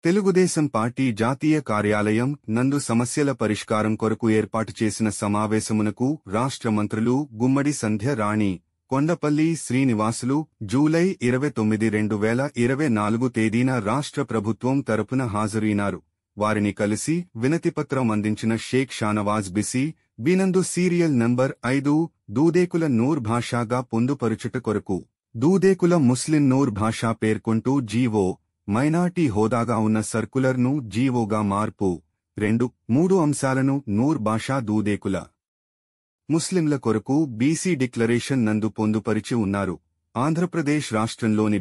Telugu Desam party జాతీయ కార్యాలయం నందు సమస్యల పరిష్కారం కొరకు ఏర్పాటు చేసిన సమావేశమునకు రాష్ట్ర మంత్రులు గుమ్మడి సంధ్య రాణి, కొండపల్లి శ్రీనివాసులు జూలై 29, 2024 తేదీన రాష్ట్ర ప్రభుత్వం తరపున హాజరైనారు. వారిని కలిసి వినతిపత్రం అందించిన షేక్ షానవాజ్ బిసి బినందు సీరియల్ నంబర్ 5 దూదేకుల నూర్ భాషాగా పొందుపరుచుట కొరకు దూదేకుల ముస్లిం నూర్ భాషా పేర్కొంటూ జీవో మైనార్టీ హోదాగా ఉన్న సర్కులర్ను జీవోగా మార్పు 2-3 అంశాలను నూర్ భాషా దూదేకుల ముస్లింల కొరకు బీసీ డిక్లరేషన్ నందు పొందుపరిచి ఉన్నారు. ఆంధ్రప్రదేశ్ రాష్ట్రంలోని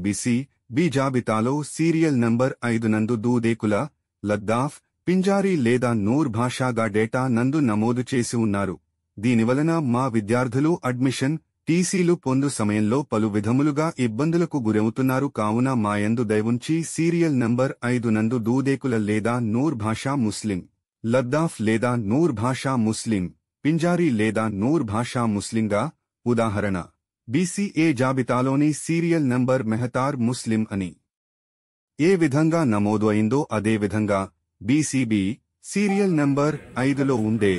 బి జాబితాలో సీరియల్ నంబర్ 5 నందు దూదేకుల, లద్దాఫ్, పింజారీ లేదా నూర్ భాషాగా డేటా నందు నమోదు చేసి ఉన్నారు. దీనివలన మా విద్యార్థులు అడ్మిషన్, టీసీలు పొందు సమయంలో పలు విధములుగా ఇబ్బందులకు గురవుతున్నారు. కావున మాయందు దయవుంచి సీరియల్ నంబర్ 5 నందు దూదేకుల లేదా నూర్ భాషా ముస్లిం, లద్దాఫ్ లేదా నూర్ భాషా ముస్లిం, పింజారీ లేదా నూర్ భాషా ముస్లింగా, ఉదాహరణ బీసీఏ జాబితాలోని సీరియల్ నంబర్ మెహతార్ ముస్లిం అని ఏ విధంగా నమోదు అయిందో అదేవిధంగా బీసీబీ సీరియల్ నంబర్ 5లో ఉండే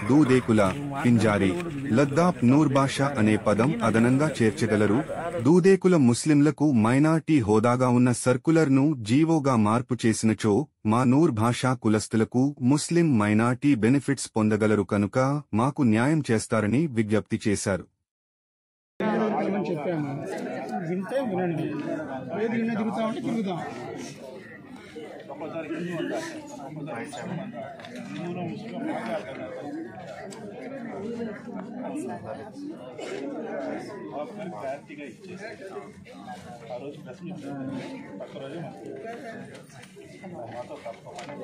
దూదేకుల, పింజారీ, లద్దాఫ్ నూర్ భాషా అనే పదం అదనంగా చేర్చగలరు. దూదేకుల ముస్లింలకు మైనార్టీ హోదాగా ఉన్న సర్కులర్ను జీవోగా మార్పు చేసినచో మా నూర్ భాషా కులస్తులకు ముస్లిం మైనార్టీ బెనిఫిట్స్ పొందగలరు కనుక మాకు న్యాయం చేస్తారని విజ్ఞప్తి చేశారు. క్లారిటీగా ఇచ్చేసి ఆ రోజు ప్రెస్ మీట్ పక్క రోజే మాతో తప్పకుండా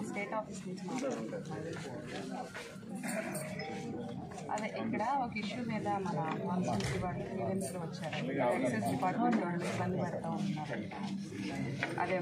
స్టేట్ ఆఫీస్ నుంచి అదే ఇక్కడ ఒక ఇష్యూ మీద మన మున్సిపల్ వాళ్ళు క్లియరెన్స్లో వచ్చారు. ఎక్సైజ్ డిపార్ట్మెంట్ వాళ్ళు ఇబ్బంది పెడతా ఉన్నారు. అదే